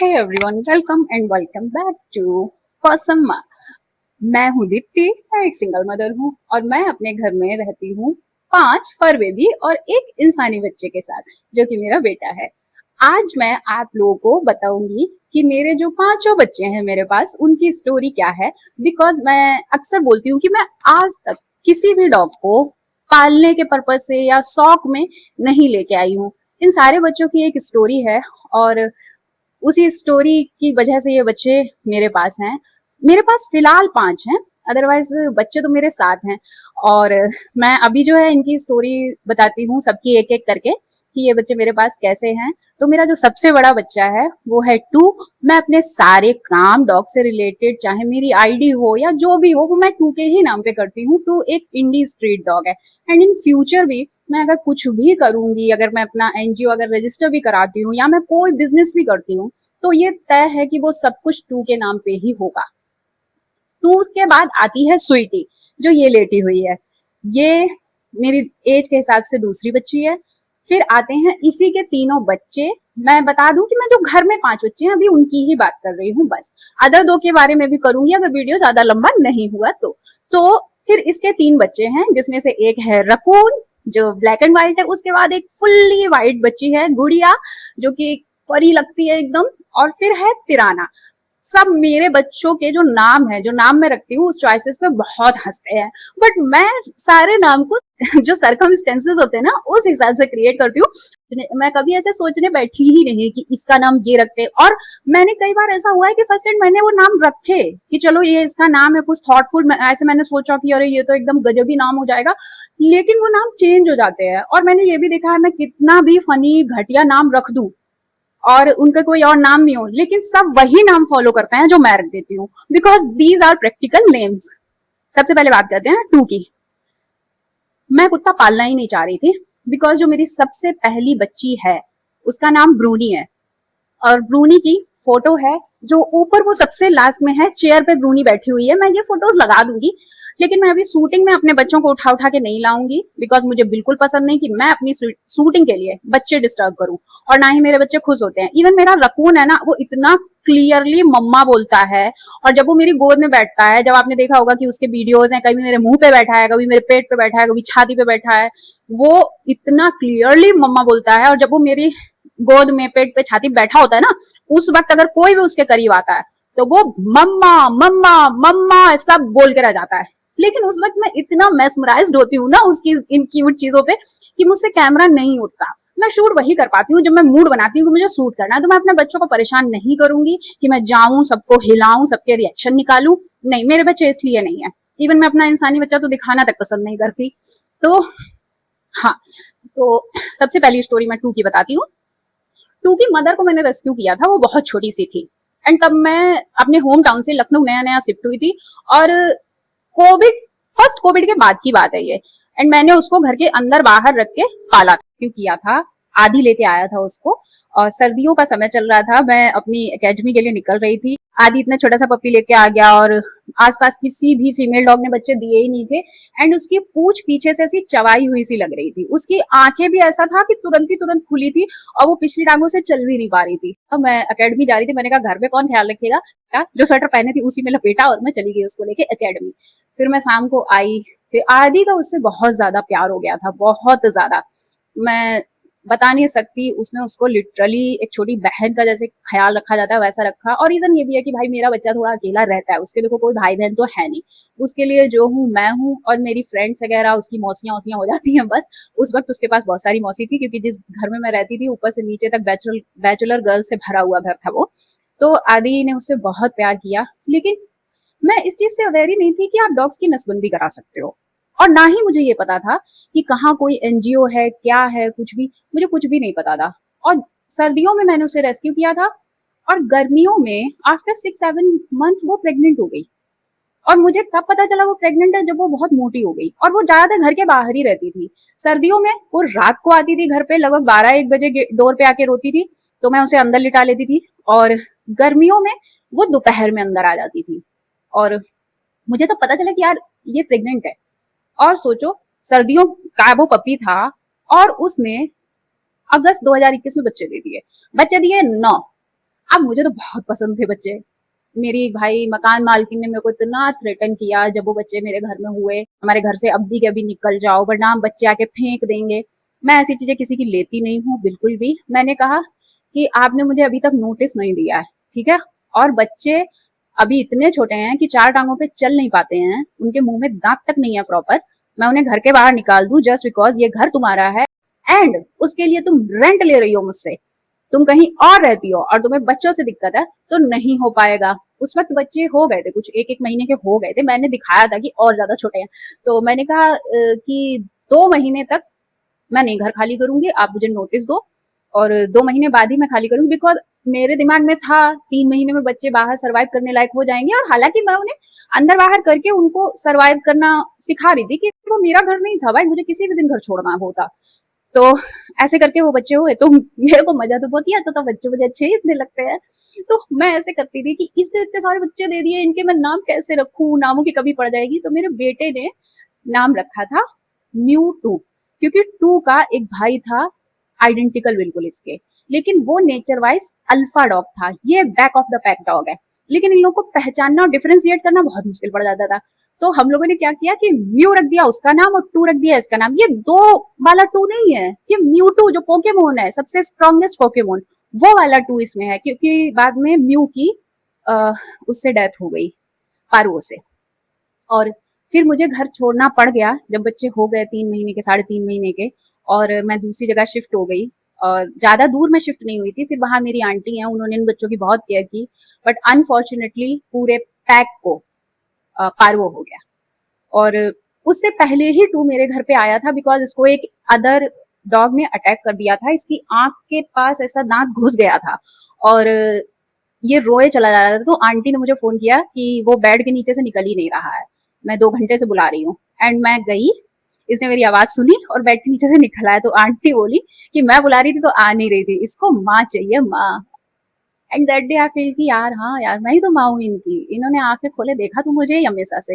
Hey everyone, welcome and welcome back to पसम्मा। मैं हूँ दीप्ति। मैं एक सिंगल मदर हूँ और मैं अपने घर में रहती हूँ 5 फर बेबी और एक इंसानी बच्चे के साथ जो कि मेरा बेटा है। आज मैं आप लोगों को बताऊंगी कि मेरे जो 5 बच्चे हैं मेरे पास उनकी स्टोरी क्या है। बिकॉज मैं अक्सर बोलती हूँ कि मैं आज तक किसी भी डॉग को पालने के पर्पज से या शौक में नहीं लेके आई हूँ। इन सारे बच्चों की एक स्टोरी है और उसी स्टोरी की वजह से ये बच्चे मेरे पास हैं। मेरे पास फिलहाल 5 हैं, अदरवाइज बच्चे तो मेरे 7 हैं। और मैं अभी जो है इनकी स्टोरी बताती हूँ सबकी एक एक करके कि ये बच्चे मेरे पास कैसे हैं। तो मेरा जो सबसे बड़ा बच्चा है वो है टू। मैं अपने सारे काम डॉग से रिलेटेड, चाहे मेरी आईडी हो या जो भी हो, वो मैं टू के ही नाम पे करती हूँ। टू एक इंडी स्ट्रीट डॉग है एंड इन फ्यूचर भी मैं अगर कुछ भी करूंगी, अगर मैं अपना एनजीओ अगर रजिस्टर भी कराती हूँ या मैं कोई बिजनेस भी करती हूँ, तो ये तय है कि वो सब कुछ टू के नाम पे ही होगा। टू के बाद आती है स्वीटी जो ये लेटी हुई है। ये मेरी एज के हिसाब से दूसरी बच्ची है। फिर आते हैं इसी के तीनों बच्चे। मैं बता दूं कि मैं जो घर में 5 बच्चे हैं अभी उनकी ही बात कर रही हूँ बस। अदर 2 के बारे में भी करूंगी अगर वीडियो ज्यादा लंबा नहीं हुआ तो फिर इसके 3 बच्चे हैं जिसमें से एक है रकून जो ब्लैक एंड व्हाइट है। उसके बाद एक फुल्ली व्हाइट बच्ची है गुड़िया जो कि परी लगती है एकदम। और फिर है पिराना। सब मेरे बच्चों के जो नाम है, जो नाम मैं रखती हूँ उस चॉइसेस पे बहुत हंसते हैं, बट मैं सारे नाम को जो सरकमस्टेंसेस होते हैं ना उस हिसाब से क्रिएट करती हूँ। मैं कभी ऐसे सोचने बैठी ही नहीं कि इसका नाम ये रखते। और मैंने कई बार ऐसा हुआ है कि फर्स्ट एंड मैंने वो नाम रखे कि चलो ये इसका नाम है कुछ थॉटफुल, ऐसे मैंने सोचा कि अरे ये तो एकदम गजबी नाम हो जाएगा, लेकिन वो नाम चेंज हो जाते हैं। और मैंने ये भी देखा है मैं कितना भी फनी घटिया नाम रख दूं और उनका कोई और नाम नहीं हो, लेकिन सब वही नाम फॉलो करते हैं जो मैं रख देती हूँ, because these are practical names. सबसे पहले बात करते हैं टू की। मैं कुत्ता पालना ही नहीं चाह रही थी बिकॉज जो मेरी सबसे पहली बच्ची है उसका नाम ब्रूनी है। और ब्रूनी की फोटो है जो ऊपर वो सबसे लास्ट में है, चेयर पे ब्रूनी बैठी हुई है। मैं ये फोटोज लगा दूंगी, लेकिन मैं अभी शूटिंग में अपने बच्चों को उठा उठा के नहीं लाऊंगी बिकॉज मुझे बिल्कुल पसंद नहीं कि मैं अपनी शूटिंग के लिए बच्चे डिस्टर्ब करूं। और ना ही मेरे बच्चे खुश होते हैं। इवन मेरा रकून है ना, वो इतना क्लियरली मम्मा बोलता है। और जब वो मेरी गोद में बैठता है, जब आपने देखा होगा कि उसके वीडियोज हैं, कभी मेरे मुंह पे बैठा है, कभी मेरे पेट पे बैठा है, कभी छाती पे बैठा है, वो इतना क्लियरली मम्मा बोलता है। और जब वो मेरी गोद में पेट पे छाती बैठा होता है ना, उस वक्त अगर कोई भी उसके करीब आता है तो वो मम्मा मम्मा मम्मा सब बोल के रह जाता है। लेकिन उस वक्त मैं इतना मेस्मराइज्ड होती हूँ ना उसकी इन क्यूट चीजों पे कि मुझसे कैमरा नहीं उठता। मैं शूट वही कर पाती हूँ जब मैं मूड बनाती हूँ कि मुझे शूट करना है। तो मैं अपने बच्चों को परेशान नहीं करूंगी कि मैं जाऊं सबको हिलाऊं सबके रिएक्शन निकालूं। नहीं, मेरे बच्चे इसलिए नहीं है। इवन मैं अपना इंसानी बच्चा तो दिखाना तक पसंद नहीं करती। तो हाँ, तो सबसे पहली स्टोरी मैं टू की बताती हूँ। टू की मदर को मैंने रेस्क्यू किया था, वो बहुत छोटी सी थी एंड तब मैं अपने होम टाउन से लखनऊ नया नया शिफ्ट हुई थी। और कोविड, फर्स्ट कोविड के बाद की बात है ये। एंड मैंने उसको घर के अंदर बाहर रख के पाला था, क्यों किया था, आधी लेके आया था उसको। और सर्दियों का समय चल रहा था, मैं अपनी एकेडमी के लिए निकल रही थी। आदि इतना छोटा सा पपी लेके आ गया और आसपास किसी भी फीमेल डॉग ने बच्चे दिए ही नहीं थे। एंड उसकी पूंछ पीछे से ऐसी चबाई हुई सी लग रही थी, उसकी आंखें भी ऐसा था कि तुरंत ही तुरंत खुली थी और वो पिछली टांगों से चल भी नहीं पा रही थी। अब मैं एकेडमी जा रही थी, मैंने कहा घर पे कौन ख्याल रखेगा, जो स्वेटर पहने थी उसी में लपेटा और मैं चली गई उसको लेके एकेडमी। फिर मैं शाम को आई, फिर आदि का उससे बहुत ज्यादा प्यार हो गया था, बहुत ज्यादा। मैं बता नहीं सकती, उसने उसको लिटरली एक छोटी बहन का जैसे ख्याल रखा जाता है वैसा रखा। और रीजन ये भी है कि भाई मेरा बच्चा थोड़ा अकेला रहता है, उसके देखो कोई भाई बहन तो है नहीं, उसके लिए जो हूँ मैं हूँ और मेरी फ्रेंड्स वगैरह उसकी मौसियां वौसियां हो जाती हैं बस। उस वक्त उसके पास बहुत सारी मौसी थी क्योंकि जिस घर में मैं रहती थी ऊपर से नीचे तक बैचलर गर्ल्स से भरा हुआ घर था वो। तो आदि ने उससे बहुत प्यार किया, लेकिन मैं इस चीज से अवेयर ही नहीं थी कि आप डॉग्स की नसबंदी करा सकते हो। और ना ही मुझे ये पता था कि कहाँ कोई एनजीओ है, क्या है, कुछ भी मुझे कुछ भी नहीं पता था। और सर्दियों में मैंने उसे रेस्क्यू किया था और गर्मियों में आफ्टर 6-7 मंथ वो प्रेग्नेंट हो गई। और मुझे तब पता चला वो प्रेग्नेंट है जब वो बहुत मोटी हो गई और वो ज्यादातर घर के बाहर ही रहती थी। सर्दियों में वो रात को आती थी घर पे, लगभग 12-1 बजे डोर पे आके रोती थी, तो मैं उसे अंदर लिटा लेती थी। और गर्मियों में वो दोपहर में अंदर आ जाती थी। और मुझे तो पता चला कि यार ये प्रेग्नेंट है। और सोचो, सर्दियों का वो पपी था और उसने अगस्त 2021 में बच्चे दे दिए। बच्चे दिए 9। अब मुझे तो बहुत पसंद थे बच्चे। मेरी भाई मकान मालकिन ने मेरे को इतना थ्रेटन किया जब वो बच्चे मेरे घर में हुए, हमारे घर से अभी के अभी निकल जाओ वरना हम बच्चे आके फेंक देंगे। मैं ऐसी चीजें किसी की लेती नहीं हूँ बिल्कुल भी। मैंने कहा कि आपने मुझे अभी तक नोटिस नहीं दिया है, ठीक है। और बच्चे अभी इतने छोटे हैं कि चार टांगों पे चल नहीं पाते हैं, उनके मुंह में दांत तक नहीं है प्रॉपर। मैं उन्हें घर के बाहर निकाल दूं जस्ट बिकॉज ये घर तुम्हारा है, एंड उसके लिए तुम रेंट ले रही हो मुझसे, तुम कहीं और रहती हो और तुम्हें बच्चों से दिक्कत है, तो नहीं हो पाएगा। उस वक्त बच्चे हो गए थे, कुछ एक एक महीने के हो गए थे। मैंने दिखाया था कि और ज्यादा छोटे हैं, तो मैंने कहा कि 2 महीने तक मैं नहीं घर खाली करूंगी, आप मुझे नोटिस दो और 2 महीने बाद ही मैं खाली करूंगी। बिकॉज मेरे दिमाग में था 3 महीने में बच्चे बाहर सर्वाइव करने लायक हो जाएंगे, और हालांकि मैं उन्हें अंदर बाहर करके उनको सर्वाइव करना सिखा रही थी कि वो मेरा घर नहीं था भाई, मुझे किसी भी दिन घर छोड़ना होता। तो ऐसे करके वो बच्चे हुए, तो मेरे को मजा तो बहुत ही आता था, बच्चे मुझे अच्छे ही इतने लगते हैं। तो मैं ऐसे करती थी कि इसने इतने सारे बच्चे दे दिए, इनके मैं नाम कैसे रखूं, नामों की कमी पड़ जाएगी। तो मेरे बेटे ने नाम रखा था म्यू टू, क्योंकि टू का एक भाई था आइडेंटिकल बिल्कुल इसके, लेकिन वो नेचर वाइज अल्फा डॉग था, ये back of the pack dog है। लेकिन इन लोगों को पहचानना और डिफरेंशिएट करना बहुत मुश्किल पड़ जाता था। तो हम लोगों ने क्या किया कि म्यू रख दिया उसका नाम और टू रख दिया इसका नाम। ये दो वाला टू नहीं है, ये म्यूटू जो पोकेमोन है, सबसे स्ट्रॉन्गेस्ट पोकेमोन, वो वाला टू इसमें है। क्योंकि बाद में म्यू की उससे डेथ हो गई, पारो से। और फिर मुझे घर छोड़ना पड़ गया जब बच्चे हो गए 3 महीने के, 3.5 महीने के, और मैं दूसरी जगह शिफ्ट हो गई। और ज्यादा दूर में शिफ्ट नहीं हुई थी, फिर वहां मेरी आंटी हैं, उन्होंने इन बच्चों की बहुत केयर की। बट अनफॉर्चुनेटली पूरे पैक को पारवो हो गया। और उससे पहले ही टू मेरे घर पे आया था, बिकॉज इसको एक अदर डॉग ने अटैक कर दिया था। इसकी आंख के पास ऐसा दांत घुस गया था और ये रोए चला जा रहा था। तो आंटी ने मुझे फोन किया कि वो बेड के नीचे से निकल ही नहीं रहा है, मैं 2 घंटे से बुला रही हूँ। एंड मैं गई, इसने मेरी आवाज सुनी और बेड के नीचे से निकल आया। तो आंटी बोली कि मैं बुला रही थी तो आ नहीं रही थी, इसको माँ चाहिए, माँ। And that day I feel कि यार हाँ यार, मैं ही तो माँ हूँ इनकी, इन्होंने आंखें खोले देखा तो मुझे ही हमेशा से।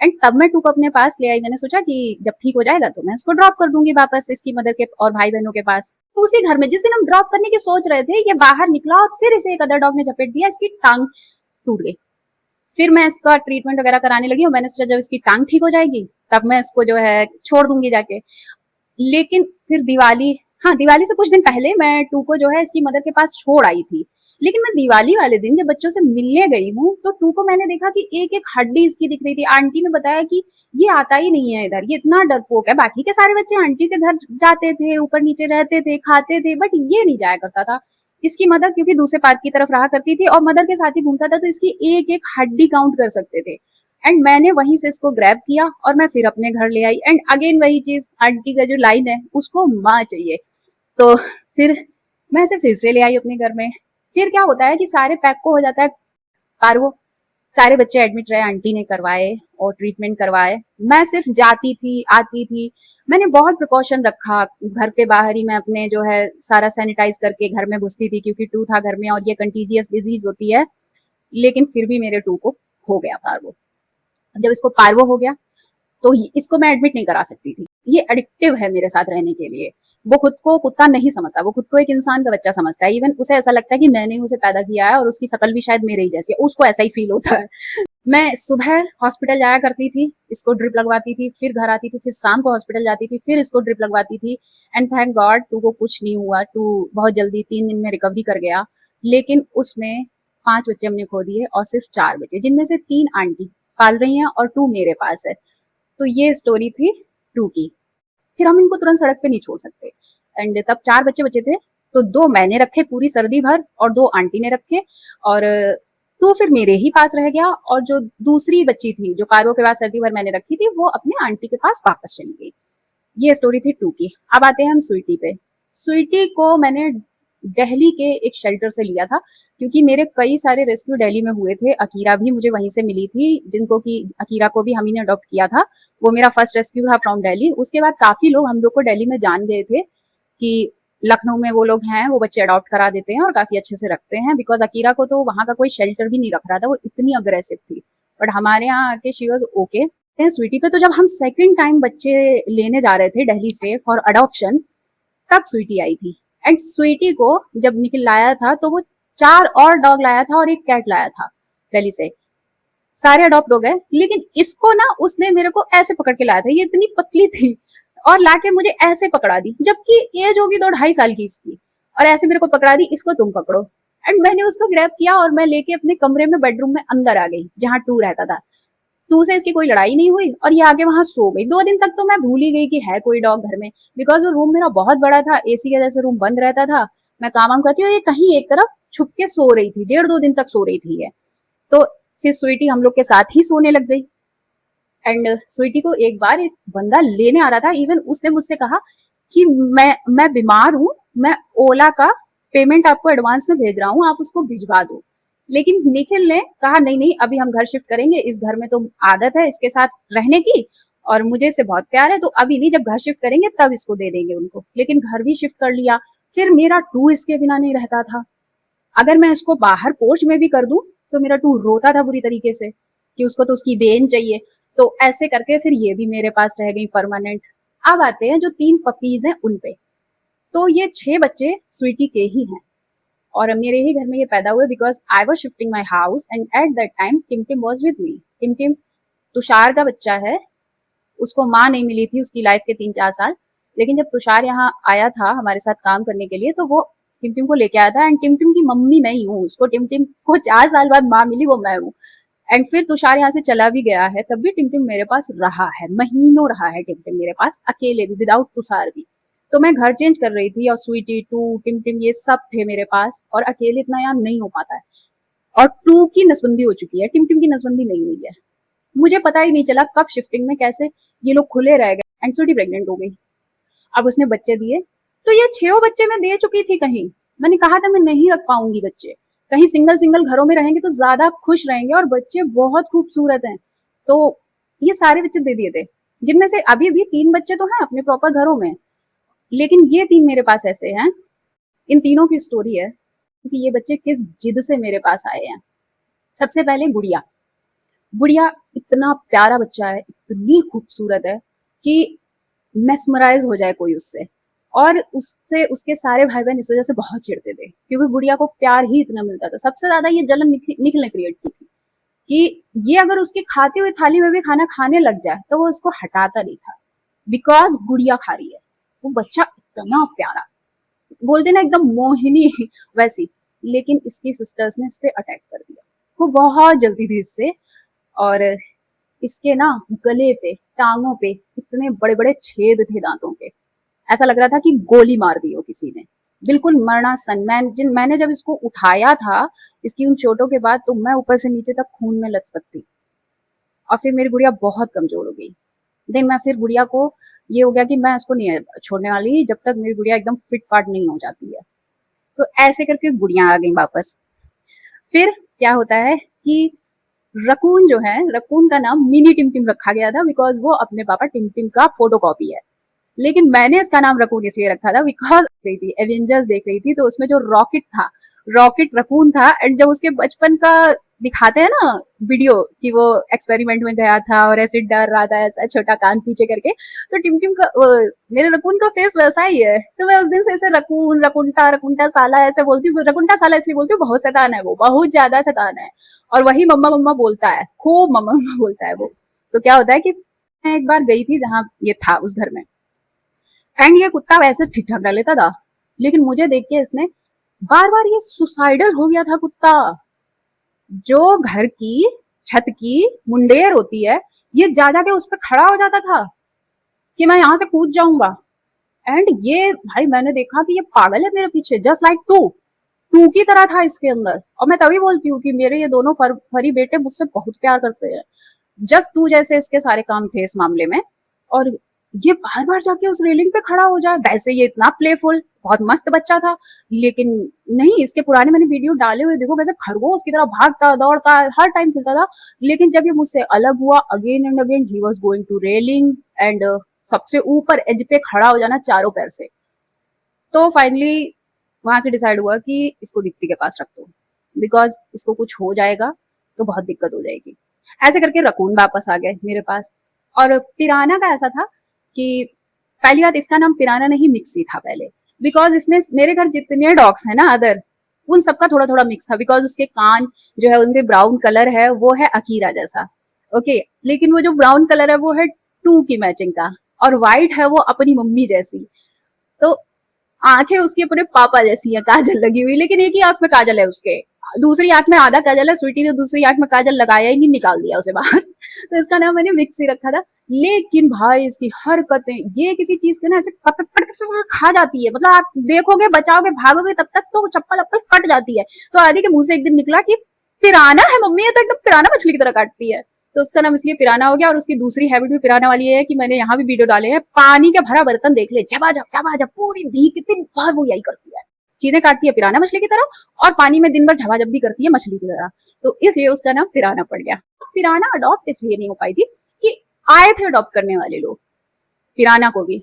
एंड तब मैं टू को अपने पास ले आई। मैंने सोचा कि जब ठीक हो जाएगा तो मैं उसको ड्रॉप कर दूंगी वापस इसकी मदर के और भाई बहनों के पास। तो उसी घर में जिस दिन हम ड्रॉप करने की सोच रहे थे, ये बाहर निकला और फिर इसे एक अदर डॉग ने झपेट दिया, इसकी टांग टूट गई। फिर मैं इसका ट्रीटमेंट वगैरह कराने लगी और मैंने सोचा जब इसकी टांग ठीक हो जाएगी तब मैं इसको जो है छोड़ दूंगी जाके। लेकिन फिर दिवाली, हाँ दिवाली से कुछ दिन पहले मैं टू को जो है इसकी मदर के पास छोड़ आई थी। लेकिन मैं दिवाली वाले दिन जब बच्चों से मिलने गई हूँ तो टू को मैंने देखा कि एक एक हड्डी इसकी दिख रही थी। आंटी ने बताया कि ये आता ही नहीं है इधर, ये इतना डरपोक है। बाकी के सारे बच्चे आंटी के घर जाते थे, ऊपर नीचे रहते थे, खाते थे, बट ये नहीं जाया करता था। इसकी मदर क्योंकि दूसरे पार्क की तरफ रहा करती थी और मदर के साथ ही घूमता था, तो इसकी एक एक हड्डी काउंट कर सकते थे। एंड मैंने वहीं से इसको ग्रैब किया और मैं फिर अपने घर ले आई। एंड अगेन वही चीज, आंटी का जो लाइन है, उसको माँ चाहिए। तो फिर मैं इसे फिर से ले आई अपने घर में। फिर क्या होता है कि सारे पैक को हो जाता है पार्वो, सारे बच्चे एडमिट रहे, आंटी ने करवाए और ट्रीटमेंट करवाए। मैं सिर्फ जाती थी आती थी, मैंने बहुत प्रिकॉशन रखा। घर के बाहर ही मैं अपने जो है सारा सैनिटाइज करके घर में घुसती थी, क्योंकि टू था घर में और ये कंटीजियस डिजीज होती है। लेकिन फिर भी मेरे टू को हो गया पार्वो। जब इसको पार्वो हो गया तो इसको मैं एडमिट नहीं करा सकती थी। ये एडिक्टिव है मेरे साथ रहने के लिए। वो खुद को कुत्ता नहीं समझता, वो खुद को एक इंसान का बच्चा समझता है। इवन उसे ऐसा लगता है कि मैंने उसे पैदा किया है और उसकी शकल भी शायद मेरे ही जैसी है, उसको ऐसा ही फील होता है। मैं सुबह हॉस्पिटल जाया करती थी, इसको ड्रिप लगवाती थी, फिर घर आती थी, फिर शाम को हॉस्पिटल जाती थी, फिर इसको ड्रिप लगवाती थी। एंड थैंक गॉड टू को कुछ नहीं हुआ, टू बहुत जल्दी 3 दिन में रिकवरी कर गया। लेकिन उसमें 5 बच्चे हमने खो दिए और सिर्फ 4 बचे, जिनमें से 3 आंटी पाल रही हैं और 2 मेरे पास है। तो ये स्टोरी थी टू की। फिर हम इनको तुरंत सड़क पे नहीं छोड़ सकते। एंड तब 4 बच्चे बचे थे, तो 2 मैंने रखे पूरी सर्दी भर और 2 आंटी ने रखे। और टू फिर मेरे ही पास रह गया, और जो दूसरी बच्ची थी जो पारो के पास सर्दी भर मैंने रखी थी, वो अपने आंटी के पास वापस चली गई। ये स्टोरी थी टू की। अब आते हैं हम स्वीटी पे। स्वीटी को मैंने दिल्ली के एक शेल्टर से लिया था, क्योंकि मेरे कई सारे रेस्क्यू दिल्ली में हुए थे। अकीरा भी मुझे वहीं से मिली थी, जिनको कि अकीरा को भी हम ही ने अडॉप्ट किया था। वो मेरा फर्स्ट रेस्क्यू था फ्रॉम दिल्ली। उसके बाद काफी लोग हम लोग को दिल्ली में जान गए थे कि लखनऊ में वो लोग हैं, वो बच्चे अडॉप्ट करा देते हैं और काफी अच्छे से रखते हैं। बिकॉज अकीरा को तो वहां का कोई शेल्टर भी नहीं रख रहा था, वो इतनी अग्रेसिव थी। बट हमारे यहाँ आके शी वॉज ओके। स्वीटी पे तो जब हम सेकेंड टाइम बच्चे लेने जा रहे थे दिल्ली से फॉर अडॉप्शन, तब स्वीटी आई थी। एंड स्वीटी को जब निकल लाया था तो वो 4 और डॉग लाया था और एक कैट लाया था दिल्ली से, सारे अडॉप्ट हो गए। लेकिन इसको ना उसने मेरे को ऐसे पकड़ के लाया था, ये इतनी पतली थी और लाके मुझे ऐसे पकड़ा दी, जबकि एज होगी 2-2.5 साल की इसकी, और ऐसे मेरे को पकड़ा दी, इसको तुम पकड़ो। एंड मैंने उसको ग्रैब किया और मैं लेके अपने कमरे में बेडरूम में अंदर आ गई जहां टू रहता था। टू से इसकी कोई लड़ाई नहीं हुई और ये आके वहां सो गई। 2 दिन तक तो मैं भूल ही गई कि है कोई डॉग घर में, बिकॉज वो रूम मेरा बहुत बड़ा था, एसी के जैसे रूम बंद रहता था, मैं काम वाम करती हूँ, ये कहीं एक तरफ छुप के सो रही थी, 1.5-2 दिन तक सो रही थी ये। तो फिर स्वीटी हम लोग के साथ ही सोने लग गई। एंड स्वीटी को एक बार एक बंदा लेने आ रहा था, इवन उसने मुझसे कहा कि मैं बीमार हूँ, मैं ओला का पेमेंट आपको एडवांस में भेज रहा हूँ, आप उसको भिजवा दो। लेकिन निखिल ने कहा नहीं नहीं, अभी हम घर शिफ्ट करेंगे, इस घर में तो आदत है इसके साथ रहने की और मुझे इससे बहुत प्यार है, तो अभी नहीं, जब घर शिफ्ट करेंगे तब इसको दे देंगे उनको। लेकिन घर भी शिफ्ट कर लिया। फिर मेरा टू इसके बिना नहीं रहता था। अगर मैं इसको बाहर पोर्च में भी कर दूं तो मेरा टू रोता था बुरी तरीके से कि उसको तो उसकी बेन चाहिए। तो ऐसे करके फिर ये भी मेरे पास रह गई परमानेंट। अब आते हैं जो 3 पपीज हैं उन पे। तो ये 6 बच्चे स्वीटी के ही हैं और मेरे ही घर में ये पैदा हुए, because I was shifting my house and at that time Timtim was with me. Timtim Tushar का बच्चा है, उसको माँ नहीं मिली थी उसकी लाइफ के 3-4 साल। लेकिन जब तुषार यहाँ आया था हमारे साथ काम करने के लिए तो वो टिमटिम को लेके आया था। एंड टिमटिम की मम्मी मैं ही हूँ, उसको टिमटिम को 4 साल बाद माँ मिली, वो मैं हूँ। एंड फिर तुषार यहाँ से चला भी गया है, तब भी टिमटिम मेरे पास रहा है, महीनों रहा है टिमटिम मेरे पास, अकेले भी, विदाउट तुषार भी। तो मैं घर चेंज कर रही थी और स्वीटी, टू, टिमटिम ये सब थे मेरे पास, और अकेले इतना यहाँ नहीं हो पाता है। और टू की नसबंदी हो चुकी है, टिमटिम की नसबंदी नहीं हुई है। मुझे पता ही नहीं चला कब शिफ्टिंग में कैसे ये लोग खुले रह गए। एंड स्वीटी प्रेग्नेंट हो गई, अब उसने बच्चे दिए। तो ये 6 बच्चे मैं दे चुकी थी कहीं, मैंने कहा था मैं नहीं रख पाऊंगी बच्चे, कहीं सिंगल सिंगल घरों में रहेंगे तो ज्यादा खुश रहेंगे और बच्चे बहुत खूबसूरत हैं। तो ये सारे बच्चे दे दिए थे, जिनमें से अभी भी 3 बच्चे तो हैं अपने प्रॉपर घरों में, लेकिन ये 3 मेरे पास ऐसे हैं। इन तीनों की स्टोरी है कि ये बच्चे किस जिद से मेरे पास आए हैं। सबसे पहले गुड़िया। गुड़िया इतना प्यारा बच्चा है, इतनी खूबसूरत है कि मेस्मराइज हो जाए कोई उससे। और उससे उसके सारे भाई बहन इस वजह से बहुत चिढ़ते थे क्योंकि गुड़िया को प्यार ही इतना मिलता था। सबसे ज्यादा ये जलन निखिल ने क्रिएट की थी कि ये अगर उसकी खाती हुई थाली में भी खाना खाने लग जाए तो वो उसको हटाता नहीं था, बिकॉज गुड़िया खा रही है। वो बच्चा इतना प्यारा, बोलते ना एकदम मोहिनी वैसी। लेकिन इसकी सिस्टर्स ने इस पे अटैक कर दिया, वो बहुत जल्दी थी इससे। और इसके ना गले पे, टांगों पे इतने बड़े बड़े छेद थे दांतों के, ऐसा लग रहा था कि गोली मार दी हो किसी ने, बिल्कुल मरणासन। मैंने जब इसको उठाया था इसकी उन चोटों के बाद, तो मैं ऊपर से नीचे तक खून में लथपथ थी। और फिर मेरी गुड़िया बहुत कमजोर हो गई। देन मैं फिर गुड़िया को ये हो गया कि मैं उसको नहीं छोड़ने वाली जब तक मेरी गुड़िया एकदम फिट फाट नहीं हो जाती है। तो ऐसे करके गुड़िया आ गई वापस। फिर क्या होता है कि रकून जो है, रकून का नाम मिनी टिमटिम रखा गया था बिकॉज वो अपने पापा टिमटिम का फोटोकॉपी है। लेकिन मैंने इसका नाम रकून इसलिए रखा था बिकॉज रही थी एवेंजर्स देख रही थी, तो उसमें जो रॉकेट था, रॉकेट रकून था। एंड जब उसके बचपन का दिखाते हैं ना वीडियो कि वो एक्सपेरिमेंट में गया था और ऐसे डर रहा था, ऐसा छोटा कान पीछे करके, तो टिमटिम का मेरे रकून का फेस वैसा ही है। तो मैं उस दिन से ऐसे रकून, रकुंटा, रकुंटा साला ऐसे बोलती हूँ। रकुंटा साला इसलिए बोलती हूँ, बहुत शैतान है वो, बहुत ज्यादा शैतान है। और वही मम्मा मम्मा बोलता है, खूब मम्मा मम्मा बोलता है वो। तो क्या होता है कि मैं एक बार गई थी जहां ये था उस घर में, एंड ये कुत्ता वैसे ठीक ठाक रह लेता था, लेकिन मुझे देख के इसने बार बार, ये सुसाइडल हो गया था कुत्ता। जो घर की छत की मुंडेर होती है, ये जा जाके उस पर खड़ा हो जाता था कि मैं यहाँ से कूद जाऊंगा। एंड ये भाई मैंने देखा कि ये पागल है मेरे पीछे, जस्ट लाइक टू, टू की तरह था इसके अंदर। और मैं तभी बोलती हूँ कि मेरे ये दोनों फरी बेटे मुझसे बहुत प्यार करते हैं, जस्ट टू जैसे इसके सारे काम थे इस मामले में। और ये बार बार जाके उस रेलिंग पे खड़ा हो जाए, वैसे ये इतना प्लेफुल बहुत मस्त बच्चा था। लेकिन नहीं, इसके पुराने मैंने वीडियो डाले हुए, देखो कैसे खरगोश की तरह भागता दौड़ता हर टाइम खेलता था। लेकिन जब ये मुझसे अलग हुआ, again and again he was going to railing and सबसे ऊपर एज पे खड़ा हो जाना चारों पैर से। तो फाइनली वहां से डिसाइड हुआ कि इसको दीप्ति के पास रख दो, बिकॉज इसको कुछ हो जाएगा तो बहुत दिक्कत हो जाएगी। ऐसे करके रकून वापस आ गए मेरे पास। और पिराना का ऐसा था कि पहली बात इसका नाम पिराना नहीं, मिक्सी था पहले, बिकॉज इसमें मेरे घर जितने डॉग्स हैं ना अदर, उन सबका थोड़ा थोड़ा मिक्स था, बिकॉज उसके कान जो है उनके ब्राउन कलर है वो है अकीरा जैसा, ओके। लेकिन वो जो ब्राउन कलर है वो है टू की मैचिंग का, और व्हाइट है वो अपनी मम्मी जैसी। तो आंखें उसके पूरे पापा जैसी है, काजल लगी हुई, लेकिन एक ही आंख में काजल है उसके, दूसरी आंख में आधा काजल है। स्वीटी ने दूसरी आंख में काजल लगाया ही नहीं, निकाल दिया उसे बाहर। तो इसका नाम मैंने मिक्स ही रखा था। लेकिन भाई इसकी हरकतें, ये किसी चीज के ना ऐसे कट कट कट खा जाती है, मतलब आप देखोगे बचाओगे भागोगे तब तक तो चप्पल अप्पल कट जाती है। तो आदि के मुंह से एक दिन निकला कि पिराना है मम्मी, ये तो एकदम पिराना मछली की तरह काटती है। तो उसका नाम इसलिए पिराना हो गया। और उसकी दूसरी हैबिट भी पिराना वाली है कि मैंने यहाँ भी वीडियो डाले हैं, पानी का भरा बर्तन देख ले, झपाझप पूरी भीख दिन भर वो यही करती है, चीजें काटती है पिराना मछली की तरह, और पानी में दिन भर झपाझप भी करती है मछली की तरह। तो इसलिए उसका नाम पिराना पड़ गया। पिराना अडॉप्ट इसलिए नहीं हो पाई थी कि आए थे अडॉप्ट करने वाले लोग पिराना को भी,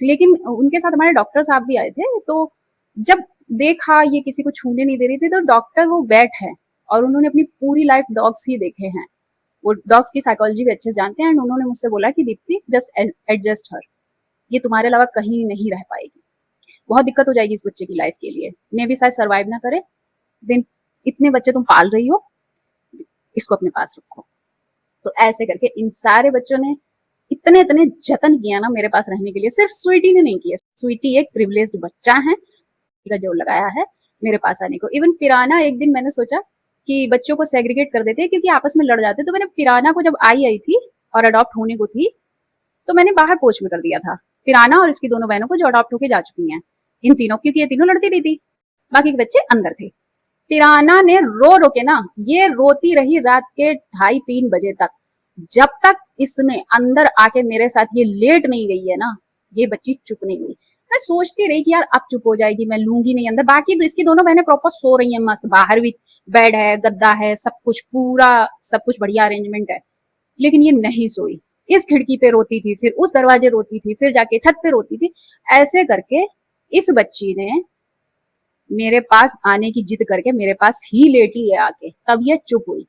लेकिन उनके साथ हमारे डॉक्टर साहब भी आए थे। तो जब देखा ये किसी को छूने नहीं दे रही थी, तो डॉक्टर वो वेट है और उन्होंने अपनी पूरी लाइफ डॉग्स ही देखे हैं, वो डॉग्स की साइकोलॉजी भी अच्छे से जानते हैं। एंड उन्होंने मुझसे बोला कि दीप्ति जस्ट एडजस्ट हर, ये तुम्हारे अलावा कहीं नहीं रह पाएगी, बहुत दिक्कत हो जाएगी इस बच्चे की लाइफ के लिए, मे भी शायद सर्वाइव ना करे, देन इतने बच्चे तुम पाल रही हो, इसको अपने पास रखो। तो ऐसे करके इन सारे बच्चों ने इतने इतने जतन किया ना मेरे पास रहने के लिए, सिर्फ स्वीटी ने नहीं किया। स्वीटी एक प्रिविलेज्ड बच्चा है का जोर लगाया है मेरे पास आने को। इवन पिराना, एक दिन मैंने सोचा कि बच्चों को सेग्रीगेट कर देते हैं क्योंकि आपस में लड़ जाते, तो मैंने पिराना को जब आई थी और अडॉप्ट होने को थी, तो मैंने बाहर पोच में कर दिया था पिराना और इसकी दोनों बहनों को जो अडॉप्ट होके जा चुकी हैं, इन तीनों, क्योंकि ये तीनों लड़ती रही थी, बाकी के बच्चे अंदर थे। पिराना ने रो रो के ना, ये रोती रही रात के 2:30-3 बजे तक, जब तक इसने अंदर आके मेरे साथ ये लेट नहीं गई है ना, ये बच्ची चुप नहीं हुई। मैं सोचती रही कि यार अब चुप हो जाएगी, मैं लूंगी नहीं अंदर। बाकी तो इसकी दोनों बहनें प्रॉपर सो रही हैं मस्त, बाहर भी बेड है, गद्दा है, सब कुछ पूरा, सब कुछ बढ़िया अरेंजमेंट है, लेकिन ये नहीं सोई। इस खिड़की पे रोती थी, फिर उस दरवाजे रोती थी, फिर जाके छत पे रोती थी। ऐसे करके इस बच्ची ने मेरे पास आने की जिद करके मेरे पास ही लेटी है आके, तब ये चुप हुई।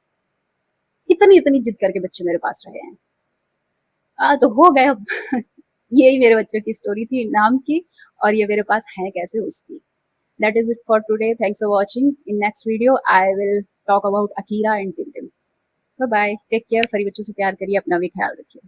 इतनी इतनी जिद करके बच्चे मेरे पास रहे हैं। तो हो गए अब। यही मेरे बच्चों की स्टोरी थी नाम की, और ये मेरे पास है कैसे उसकी। That is it for today. Thanks for watching. In next video, I will talk about Akira and Tintin. Bye bye. Take care. सभी बच्चों से प्यार करिए, अपना भी ख्याल रखिए।